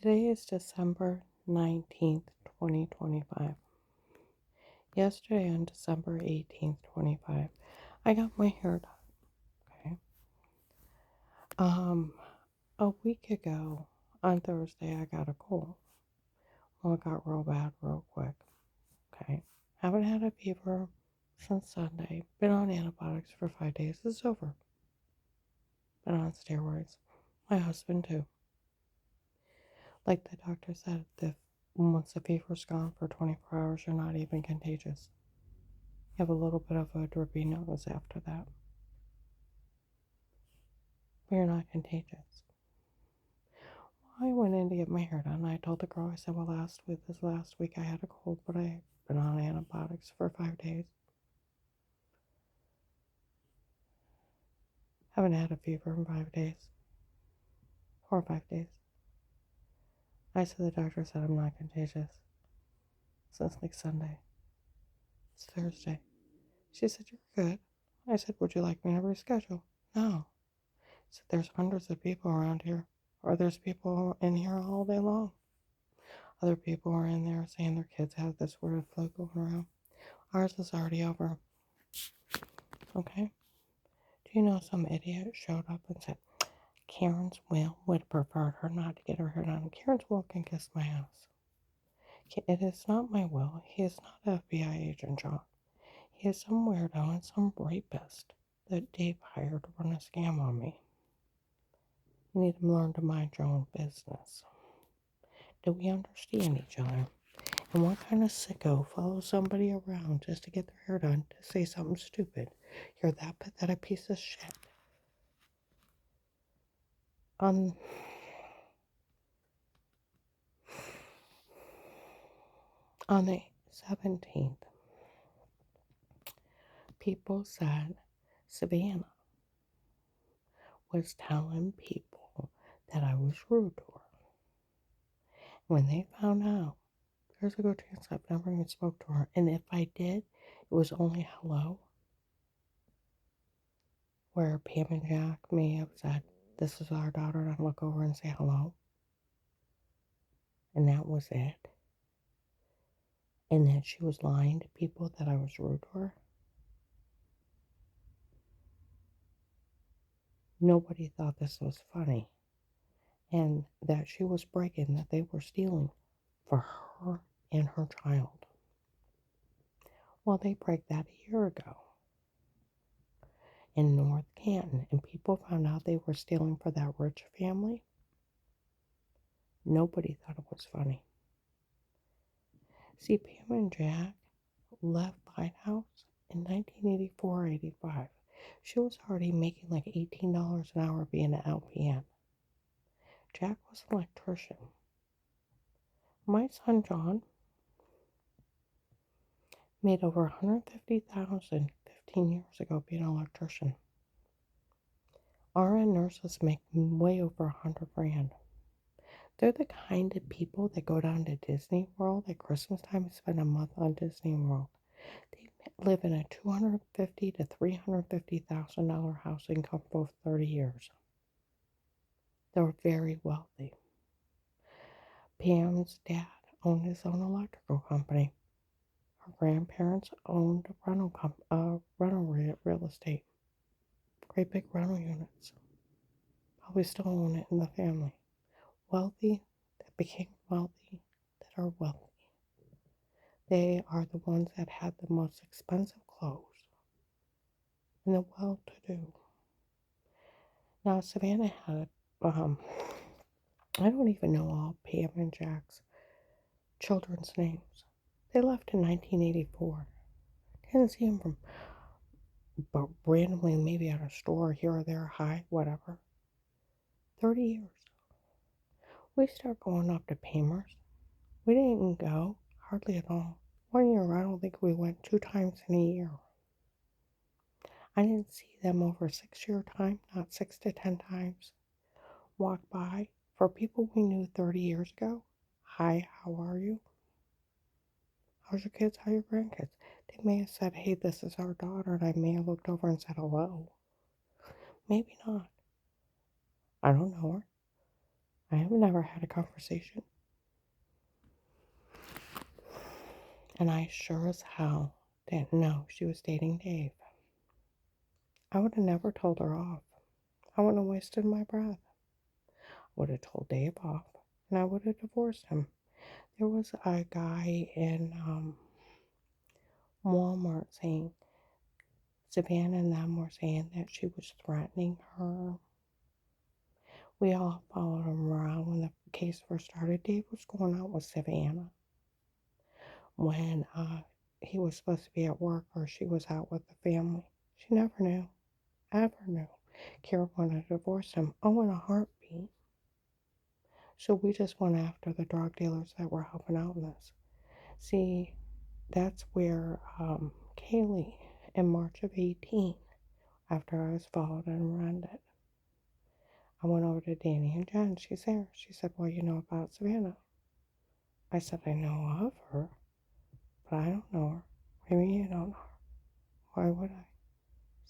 Today is December 19th, 2025. Yesterday on December 18th, 2025, I got my hair done. Okay. Um, a week ago on Thursday, I got a cold. Well, it got real bad real quick. Okay. Haven't had a fever since Sunday. Been on antibiotics for 5 days. It's over. Been on steroids. My husband, too. Like the doctor said, once the fever's gone for 24 hours, you're not even contagious. You have a little bit of a drippy nose after that, but you're not contagious. Well, I went in to get my hair done. I told the girl, I said, well, this last week I had a cold, but I've been on antibiotics for 5 days. Haven't had a fever in 5 days. 4 or 5 days. I said, the doctor said I'm not contagious since like Sunday. It's Thursday. She said, you're good. I said, would you like me to reschedule? No. I said, there's hundreds of people around here, or there's people in here all day long. Other people are in there saying their kids have this weird flu going around. Ours is already over. Okay? Do you know some idiot showed up and said, Karen's will would have preferred her not to get her hair done. Karen's will can kiss my ass. It is not my will. He is not FBI agent John. He is some weirdo and some rapist that Dave hired to run a scam on me. You need to learn to mind your own business. Do we understand each other? And what kind of sicko follows somebody around just to get their hair done to say something stupid? You're that pathetic piece of shit. On the 17th, people said Savannah was telling people that I was rude to her. When they found out, there's a good chance I've never even spoke to her. And if I did, it was only hello. Where Pam and Jack may have said, this is our daughter, and I'd look over and say hello. And that was it. And that she was lying to people that I was rude to her. Nobody thought this was funny. And that she was bragging that they were stealing for her and her child. Well, they bragged that a year ago in North Canton, and people found out they were stealing for that rich family. Nobody thought it was funny. See, Pam and Jack left Lighthouse in 1984-85. She was already making like $18 an hour being an LPN. Jack was an electrician. My son John made over $150,000 15 years ago being an electrician. RN nurses make way over $100,000. They're the kind of people that go down to Disney World at Christmas time and spend a month on Disney World. They live in a $250,000 to $350,000 house income for 30 years. They're very wealthy. Pam's dad owned his own electrical company. Her grandparents owned rental real estate. Great big rental units. Probably still own it in the family. Wealthy that became wealthy that are wealthy. They are the ones that had the most expensive clothes and the well-to-do. Now Savannah had, I don't even know all Pam and Jack's children's names. They left in 1984. Didn't see them from, but randomly maybe at a store here or there, hi, whatever. 30 years. We start going up to Pamers. We didn't go, hardly at all. 1 year, I don't think we went 2 times in a year. I didn't see them over a 6-year time, not 6 to 10 times. Walk by. For people we knew 30 years ago, hi, how are you? How's your kids? How are your grandkids? They may have said, hey, this is our daughter, and I may have looked over and said hello. Maybe not. I don't know her. I have never had a conversation. And I sure as hell didn't know she was dating Dave. I would have never told her off. I wouldn't have wasted my breath. I would have told Dave off, and I would have divorced him. There was a guy in Walmart saying, Savannah and them were saying that she was threatening her. We all followed him around when the case first started. Dave was going out with Savannah when he was supposed to be at work or she was out with the family. She never knew, ever knew. Kara wanted to divorce him. Oh, in a heartbeat. So we just went after the drug dealers that were helping out in this. See, that's where Kaylee, in March of 18, after I was followed and arrested, I went over to Danny and Jen. She's there. She said, well, you know about Savannah. I said, I know of her, but I don't know her. What do you mean you don't know her? Why would I?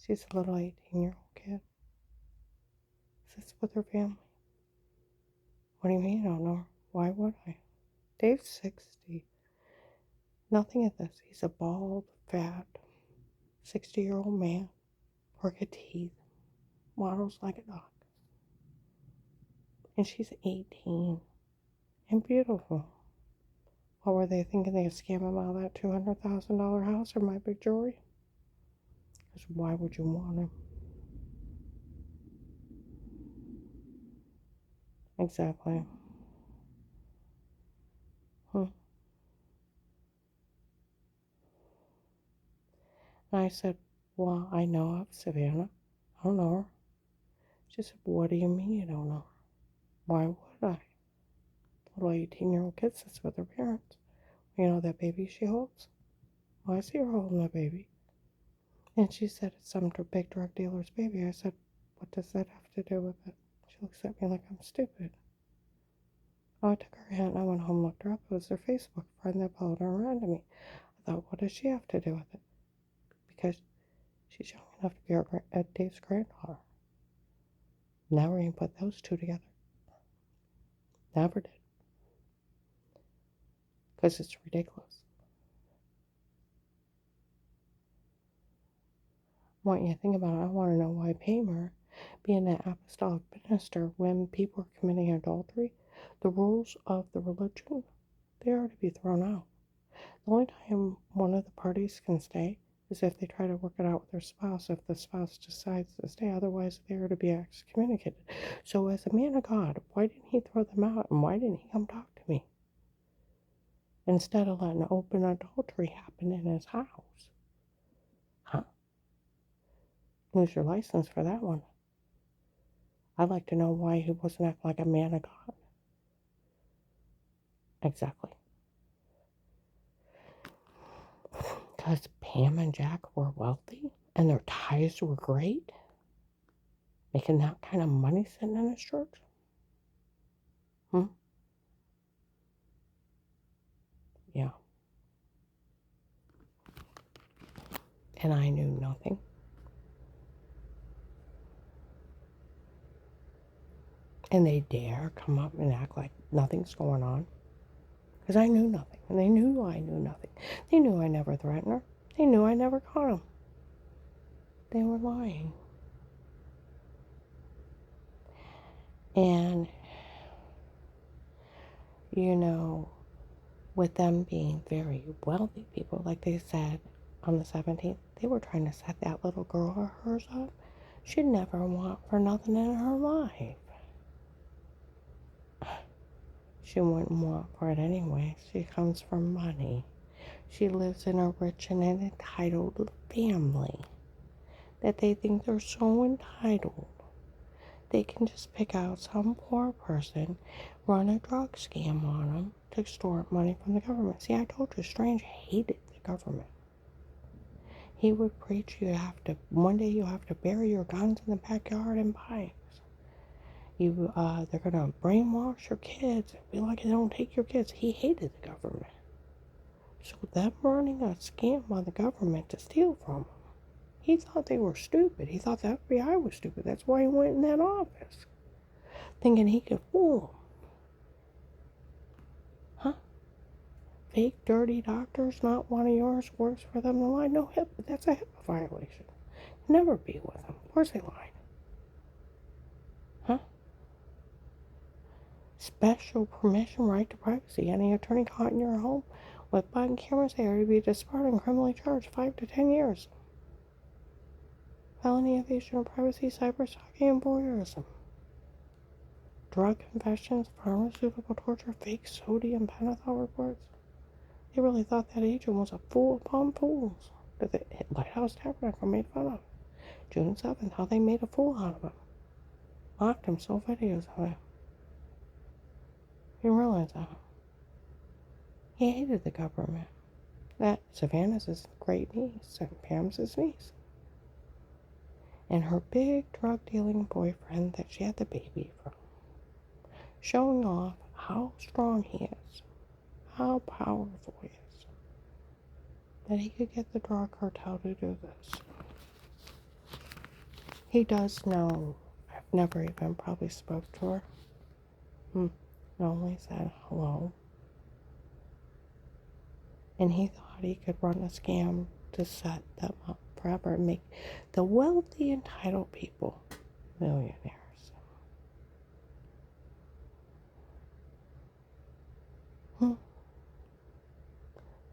She's a little 18-year-old kid. Sits with her family. What do you mean you don't know her? Why would I? Dave's 60. Nothing of this. He's a bald, fat, 60-year-old man. Crooked teeth. Waddles like a dog. And she's 18. And beautiful. What were they thinking? They could scam him out of that $200,000 house or my big jewelry? Because why would you want him? Exactly. And I said, well, I know of Savannah. I don't know her. She said, what do you mean you don't know her? Why would I? Little 18-year-old kid sits with her parents. You know that baby she holds? Well, I see her holding the baby. And she said, it's some big drug dealer's baby. I said, what does that have to do with it? She looks at me like I'm stupid. Oh, I took her hand and I went home and looked her up. It was her Facebook friend that followed her around to me. I thought, what does she have to do with it? Because she's young enough to be Dave's granddaughter. Never even put those two together. Never did. Because it's ridiculous. I want you to think about it. I want to know why Paymer, being an apostolic minister, when people are committing adultery, the rules of the religion, they are to be thrown out. The only time one of the parties can stay is if they try to work it out with their spouse, if the spouse decides to stay. Otherwise, they are to be excommunicated. So as a man of God, why didn't he throw them out? And why didn't he come talk to me? Instead of letting open adultery happen in his house. Huh? Lose your license for that one. I'd like to know why he wasn't acting like a man of God. Exactly. Because Pam and Jack were wealthy and their ties were great, making that kind of money sitting in his church. Yeah. And I knew nothing. And they dare come up and act like nothing's going on. Because I knew nothing. And they knew I knew nothing. They knew I never threatened her. They knew I never caught him. They were lying. And, you know, with them being very wealthy people, like they said on the 17th, they were trying to set that little girl of hers up. She'd never want for nothing in her life. She wouldn't want for it anyway. She comes from money. She lives in a rich and an entitled family that they think they're so entitled. They can just pick out some poor person, run a drug scam on them to extort money from the government. See, I told you, Strange hated the government. He would preach one day you have to bury your guns in the backyard in pipes. They're gonna brainwash your kids. Be like they don't take your kids. He hated the government. So them running a scam on the government to steal from him, he thought they were stupid. He thought the FBI was stupid. That's why he went in that office, thinking he could fool them. fake, dirty doctors, not one of yours, works for them to lie. No, that's a HIPAA violation. Never be with them. Of course they lied. Huh? Special permission, right to privacy. Any attorney caught in your home with body cameras there to be disbarred and criminally charged 5 to 10 years. Felony evasion of privacy, cyberstalking, and voyeurism. Drug confessions, pharmaceutical torture, fake sodium pentothal reports. They really thought that agent was a fool upon fools that the Lighthouse Tabernacle made fun of. June 7th, how they made a fool out of him. Mocked him, sold videos of him. You realize that. He hated the government. That Savannah's his great niece and Pam's his niece. And her big drug-dealing boyfriend that she had the baby from. Showing off how strong he is, how powerful he is, that he could get the drug cartel to do this. He does know. I've never even probably spoke to her. Only said hello. And he thought he could run a scam to set them up forever and make the wealthy, entitled people millionaires.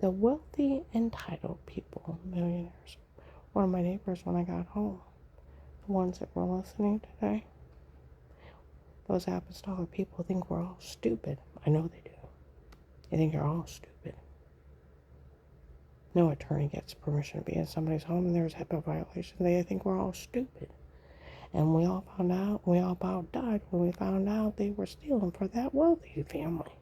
The wealthy, entitled people millionaires. One of my neighbors, when I got home, the ones that were listening today, those apostolic people think we're all stupid. I know they do. They think you're all stupid. No attorney gets permission to be in somebody's home and there's HIPAA violations. They think we're all stupid. And we all about died when we found out they were stealing for that wealthy family.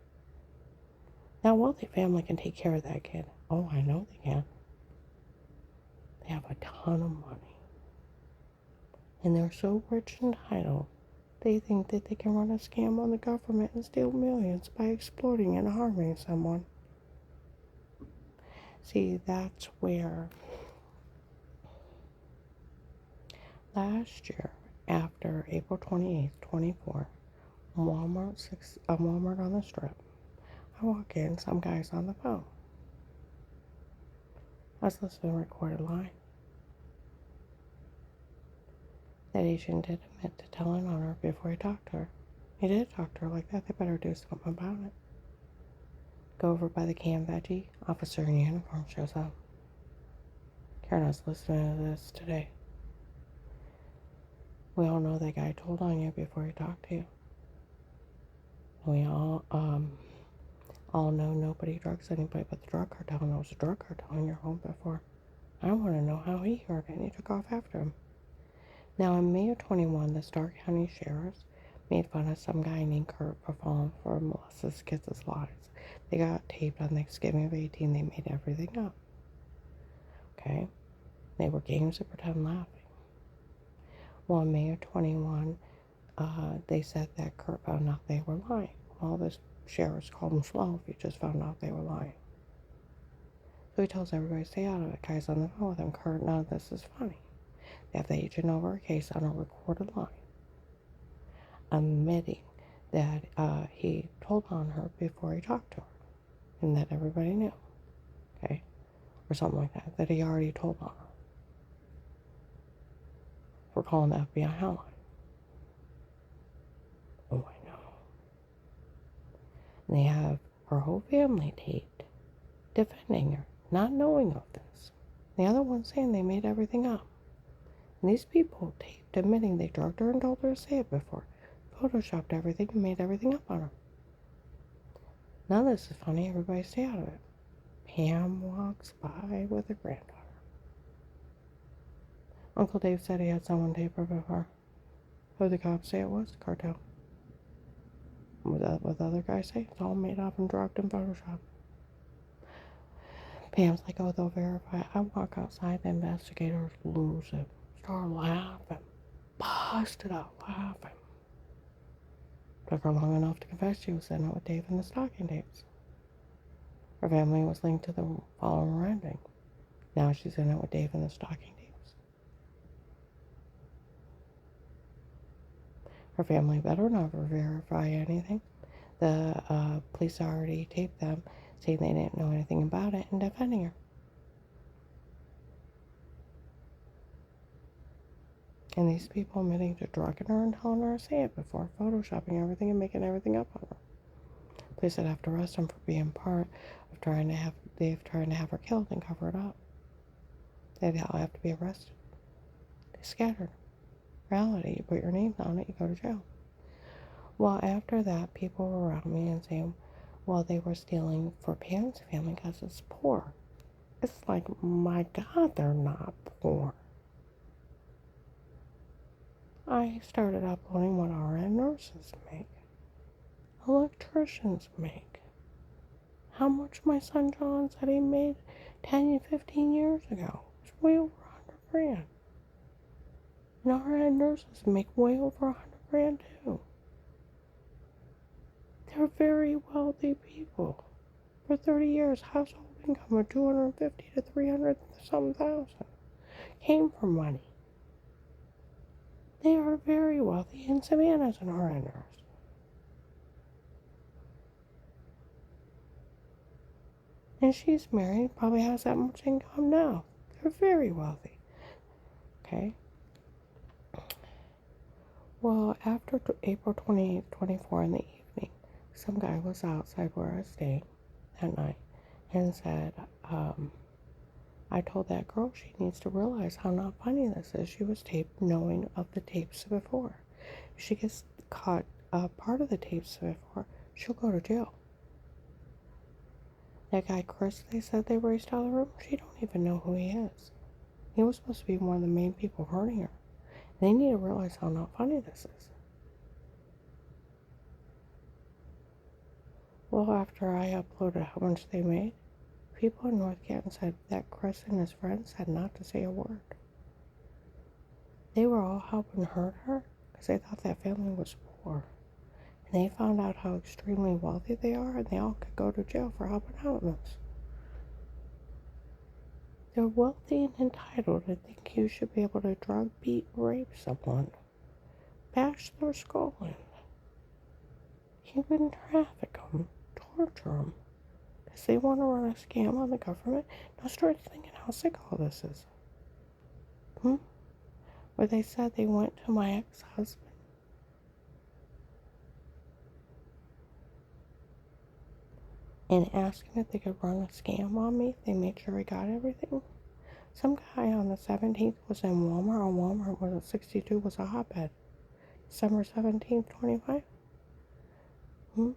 That wealthy family can take care of that kid. Oh, I know they can. They have a ton of money. And they're so rich and entitled, they think that they can run a scam on the government and steal millions by exploiting and harming someone. See, that's where last year, after April 28th, 24, Walmart on the Strip, I walk in, some guy's on the phone. I was listening to a recorded line. That agent did admit to telling on her before he talked to her. He did talk to her like that. They better do something about it. Go over by the cam veggie. Officer in uniform shows up. Karen was listening to this today. We all know that guy told on you before he talked to you. We all know nobody drugs anybody but the drug cartel knows the drug cartel in your home before. I want to know how he heard it and he took off after him. Now, in May of 21, the Starr County Sheriffs made fun of some guy named Kurt for falling for Melissa's kids' lies. They got taped on Thanksgiving of 18. They made everything up. Okay? They were games of pretend laughing. Well, in May of 21, they said that Kurt found out they were lying. Well, the sheriffs called him slow if he just found out they were lying. So he tells everybody to stay out of it. Guy's on the phone with him. Kurt, none of this is funny. They have the agent over a case on a recorded line, admitting that he told on her before he talked to her, and that everybody knew, okay, or something like that, that he already told on her for calling the FBI hotline. Oh, I know. And they have her whole family taped, defending her, not knowing of this. The other one saying they made everything up. And these people taped admitting they drugged her and told her to say it before, photoshopped everything and made everything up on her. None of this is funny. Everybody stay out of it. Pam walks by with her granddaughter. Uncle Dave said he had someone tape her before. Who the cops say it was? The cartel. What the other guys say? It's all made up and drugged and photoshopped. Pam's like, oh, they'll verify. I walk outside, the investigators lose it. Start laughing. Busted out laughing. Took her long enough to confess she was in it with Dave and the stocking tapes. Her family was linked to the following ending. Now she's in it with Dave and the stocking tapes. Her family better never verify anything. The police already taped them saying they didn't know anything about it and defending her. And these people admitting to drugging her and telling her to say it before, photoshopping everything and making everything up on her. Police said have to arrest him for being part of trying to have her killed and cover it up. They'd all have to be arrested. They scattered. Reality, you put your names on it, you go to jail. Well, after that, people were around me and saying, well, they were stealing for Pam's family because it's poor. It's like, my God, they're not poor. I started uploading what RN nurses make, electricians make, how much my son John said he made 10 and 15 years ago. It's way over 100 grand. And RN nurses make way over 100 grand too. They're very wealthy people. For 30 years, household income of 250 to 300 some thousand came from money. They are very wealthy, and Savannah's an RN nurse. And she's married, probably has that much income now. They're very wealthy. Okay? Well, after April 28th, 24 in the evening, some guy was outside where I was staying that night and said, I told that girl she needs to realize how not funny this is. She was taped knowing of the tapes before. If she gets caught part of the tapes before, she'll go to jail. That guy Chris they said they raced out of the room, she don't even know who he is. He was supposed to be one of the main people hurting her. They need to realize how not funny this is. Well, after I uploaded how much they made, people in North Canton said that Chris and his friends had not to say a word. They were all helping hurt her because they thought that family was poor. And they found out how extremely wealthy they are, and they all could go to jail for helping out in this. They're wealthy and entitled and think you should be able to drug, beat, rape someone, bash their skull in, human traffic them, torture them, because they want to run a scam on the government. Now start thinking how sick all this is. Where they said they went to my ex-husband and asked him if they could run a scam on me. They made sure he got everything. Some guy on the 17th was in Walmart. On Walmart was a 62 was a hotbed. December 17th, 25. The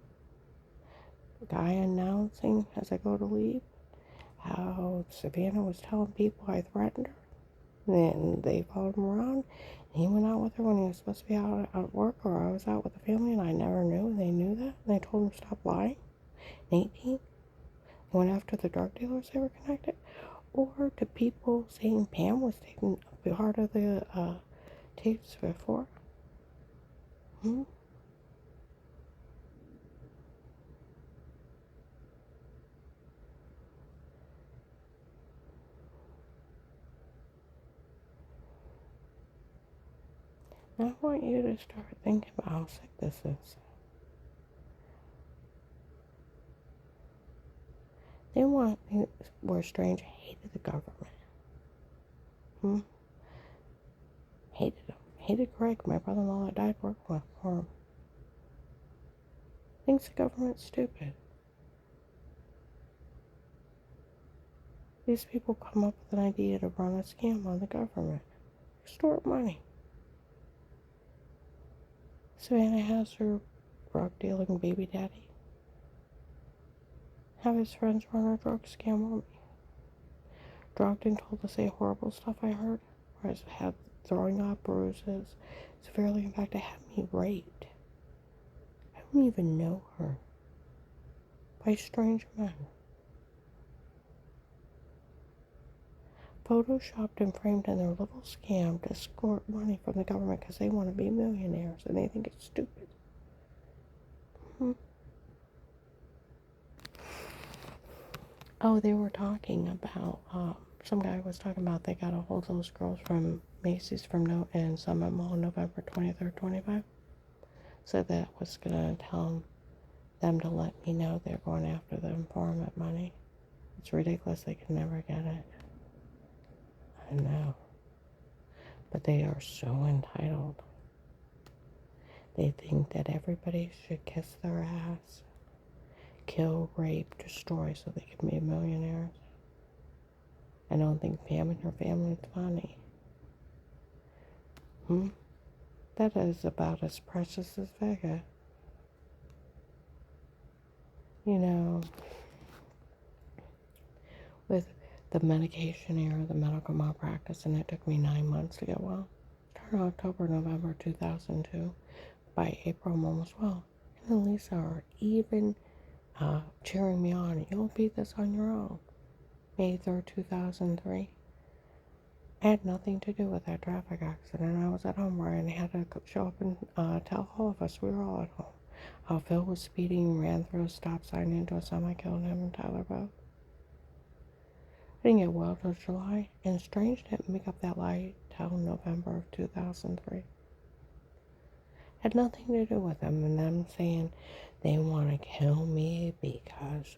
guy announcing as I go to leave how Savannah was telling people I threatened her. Then they followed him around. And he went out with her when he was supposed to be out at work, or I was out with the family and I never knew. And they knew that. And they told him to stop lying. 18. They went after the drug dealers they were connected. Or to people saying Pam was taking part of the tapes before. Now I want you to start thinking about how sick this is. They were strange, hated the government. Hated him. Hated Greg, my brother-in-law that died working for him. Thinks the government's stupid. These people come up with an idea to run a scam on the government. Extort money. Savannah has her drug-dealing baby daddy. Have his friends run a drug scam on me. Drugged and told to say horrible stuff I heard. Where I had throwing up, bruises, severely impacted, had me raped. I don't even know her. By strange men. Photoshopped and framed in their little scam to extort money from the government because they want to be millionaires and they think it's stupid. Oh, they were talking about, some guy was talking about they got a hold of those girls from Macy's in Summit Mall, November 23rd, 25. Said that was going to tell them them to let me know they're going after the informant money. It's ridiculous they can never get it. I know. But they are so entitled. They think that everybody should kiss their ass, kill, rape, destroy so they can be millionaires. I don't think Pam and her family is funny. That is about as precious as Vega. You know, with the medication era, the medical malpractice, and it took me 9 months to get well. Started October, November 2002. By April, I'm almost well. And then Lisa are even cheering me on. You'll beat this on your own. May 3rd, 2003. I had nothing to do with that traffic accident. I was at home. Ryan had to show up and tell all of us we were all at home. How Phil was speeding, ran through a stop sign into a semi, killed him and Tyler both. I didn't get well till July, and Strange didn't make up that lie till November of 2003. Had nothing to do with them, and them saying they want to kill me because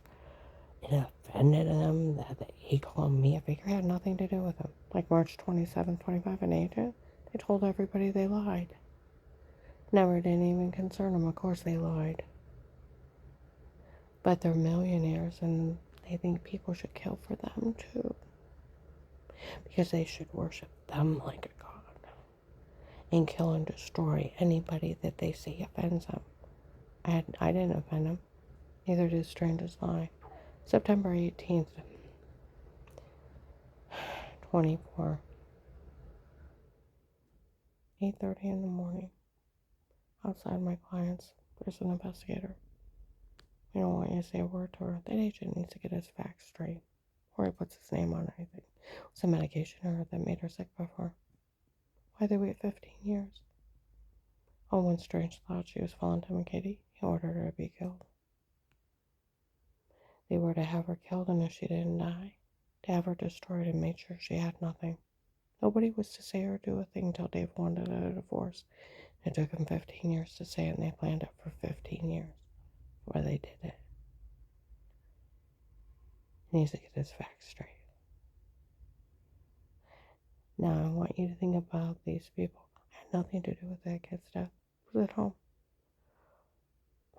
it offended them that he called me a figure. Had nothing to do with them. Like March 27, 25, an agent, they told everybody they lied. Never didn't even concern them. Of course they lied. But they're millionaires, and they think people should kill for them too. Because they should worship them like a god. And kill and destroy anybody that they see offends them. I didn't offend them. Neither did Strange's lie. September 18th, 24. 8:30 in the morning. Outside my clients, there's an investigator. We don't want you to say a word to her. That agent needs to get his facts straight. Or he puts his name on anything. It was a medication error that made her sick before. Why'd they wait 15 years? Oh, when Strange thought she was falling to McKitty, he ordered her to be killed. They were to have her killed, and if she didn't die, to have her destroyed and made sure she had nothing. Nobody was to say or do a thing till Dave wanted a divorce. It took him 15 years to say it, and they planned it for 15 years. Why they did it. He needs to get his facts straight. Now, I want you to think about these people. I had nothing to do with that kid's death. I was at home.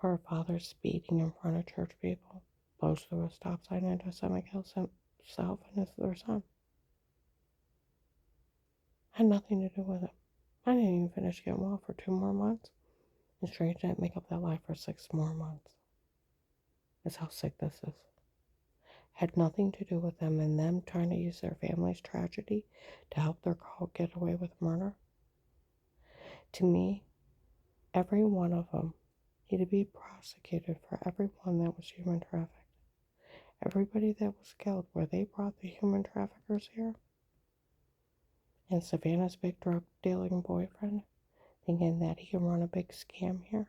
Her father speeding in front of church people. Blows through a stop sign into a semi, kills himself and their son. I had nothing to do with it. I didn't even finish getting well for 2 more months. And Strange didn't make up that lie for 6 more months. That's how sick this is. Had nothing to do with them and them trying to use their family's tragedy to help their cult get away with murder. To me, every one of them needed to be prosecuted for everyone that was human trafficked. Everybody that was killed, where they brought the human traffickers here. And Savannah's big drug dealing boyfriend, thinking that he can run a big scam here.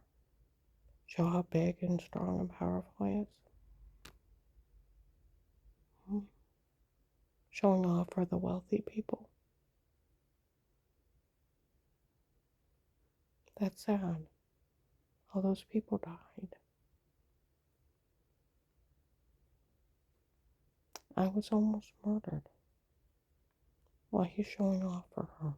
Show how big and strong and powerful he is. Showing off for the wealthy people. That's sad. All those people died. I was almost murdered while he's showing off for her.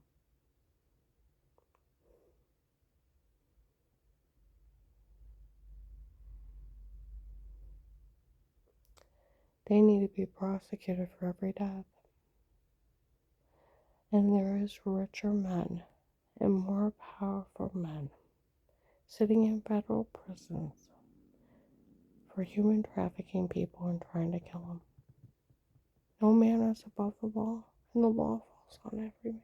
They need to be prosecuted for every death. And there is richer men and more powerful men sitting in federal prisons for human trafficking people and trying to kill them. No man is above the law, and the law falls on every man.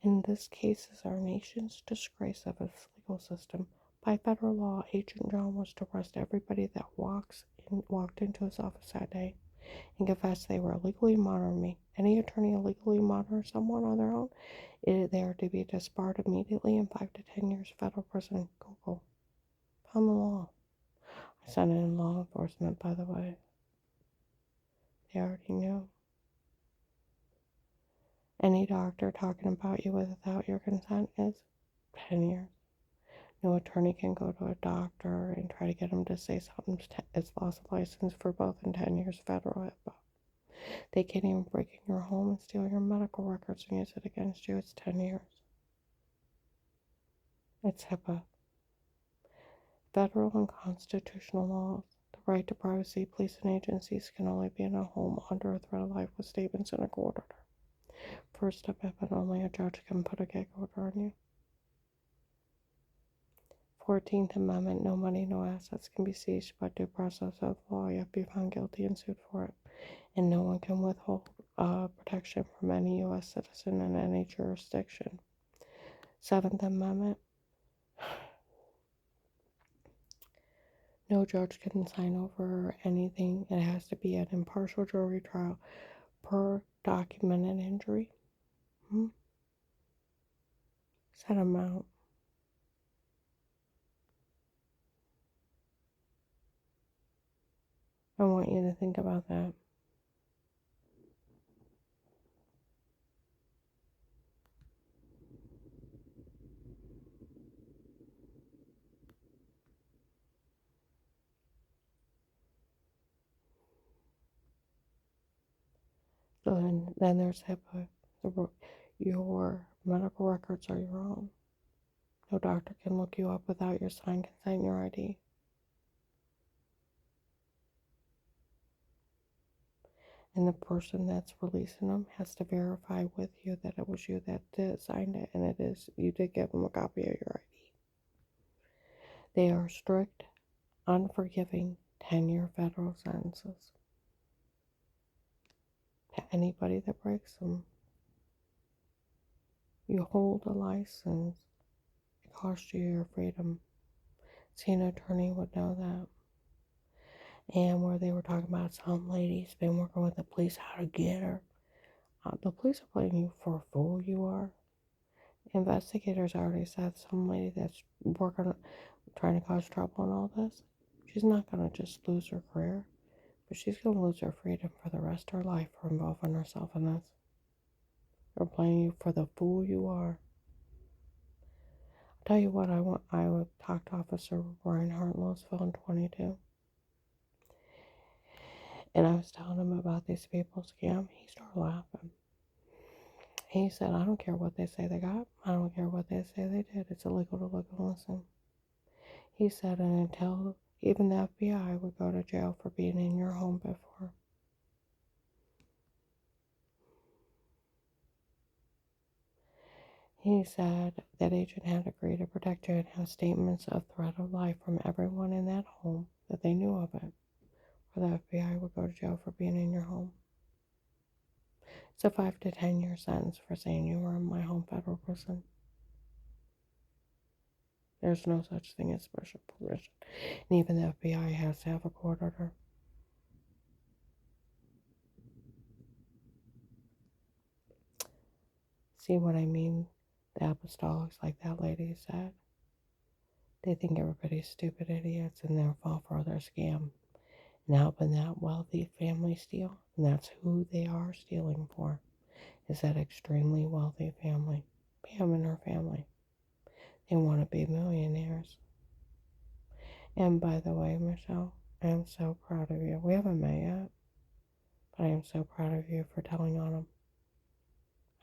In this case is our nation's disgrace of its legal system. By federal law, Agent John was to arrest everybody that walked into his office that day and confess they were illegally monitoring me. Any attorney illegally monitors someone on their own, they are to be disbarred immediately in 5 to 10 years federal prison. Google. Found the law. I sent it in law enforcement, by the way. They already knew. Any doctor talking about you without your consent is 10 years. No attorney can go to a doctor and try to get him to say something is loss of license for both in 10 years federal HIPAA. They can't even break in your home and steal your medical records and use it against you. It's 10 years. It's HIPAA. Federal and constitutional laws. The right to privacy, police and agencies can only be in a home under a threat of life with statements in a court order. First step and only a judge can put a gag order on you. 14th Amendment, no money, no assets can be seized by due process of law. You have to be found guilty and sued for it. And no one can withhold protection from any U.S. citizen in any jurisdiction. 7th Amendment, no judge can sign over anything. It has to be an impartial jury trial per documented injury. Set amount. I want you to think about that. So then there's HIPAA. Your medical records are your own. No doctor can look you up without your signed consent and your ID. And the person that's releasing them has to verify with you that it was you that signed it, and it is you did give them a copy of your ID. They are strict, unforgiving 10-year federal sentences to anybody that breaks them. You hold a license, it costs you your freedom. See, an attorney would know that. And where they were talking about some lady's been working with the police how to get her. The police are playing you for a fool, you are. Investigators already said some lady that's working, trying to cause trouble and all this, she's not going to just lose her career, but she's going to lose her freedom for the rest of her life for involving herself in this. They're playing you for the fool you are. I'll tell you what, I would talk to Officer Reinhardt in Louisville in 22. And I was telling him about these people scam. He started laughing. He said, I don't care what they say they got. I don't care what they say they did. It's illegal to look and listen. He said, and until even the FBI would go to jail for being in your home before. He said that agent had agreed to protect you and have statements of threat of life from everyone in that home that they knew of it, or the FBI would go to jail for being in your home. It's a 5 to 10 year sentence for saying you were in my home federal prison. There's no such thing as special permission. And even the FBI has to have a court order. See what I mean? The apostolics, like that lady said, they think everybody's stupid idiots and they'll fall for their scam and helping that wealthy family steal. And that's who they are stealing for, is that extremely wealthy family. Pam and her family. They want to be millionaires. And by the way, Michelle, I am so proud of you. We haven't met yet, but I am so proud of you for telling on them.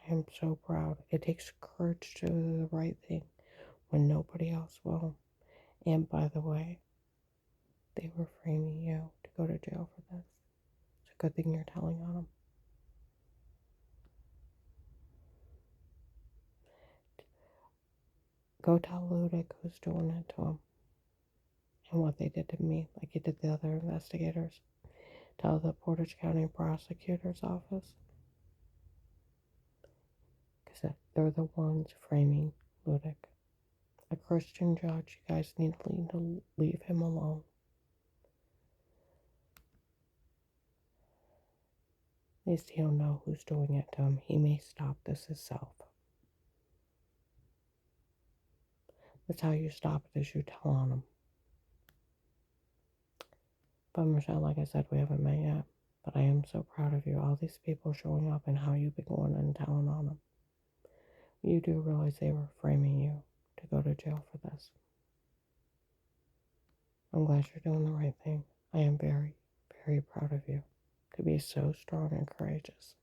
I am so proud. It takes courage to do the right thing when nobody else will. And by the way, they were framing you to go to jail for this. It's a good thing you're telling on them. Go tell Ludick who's doing it to him and what they did to me, like you did the other investigators. Tell the Portage County Prosecutor's Office, because they're the ones framing Ludick. A Christian judge, you guys need to leave him alone. At least he'll know who's doing it to him. He may stop this himself. That's how you stop it, is you tell on him. But Michelle, like I said, we haven't met yet. But I am so proud of you. All these people showing up and how you've been going and telling on them. You do realize they were framing you to go to jail for this. I'm glad you're doing the right thing. I am very, very proud of you to be so strong and courageous.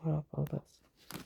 I'm going to upload this.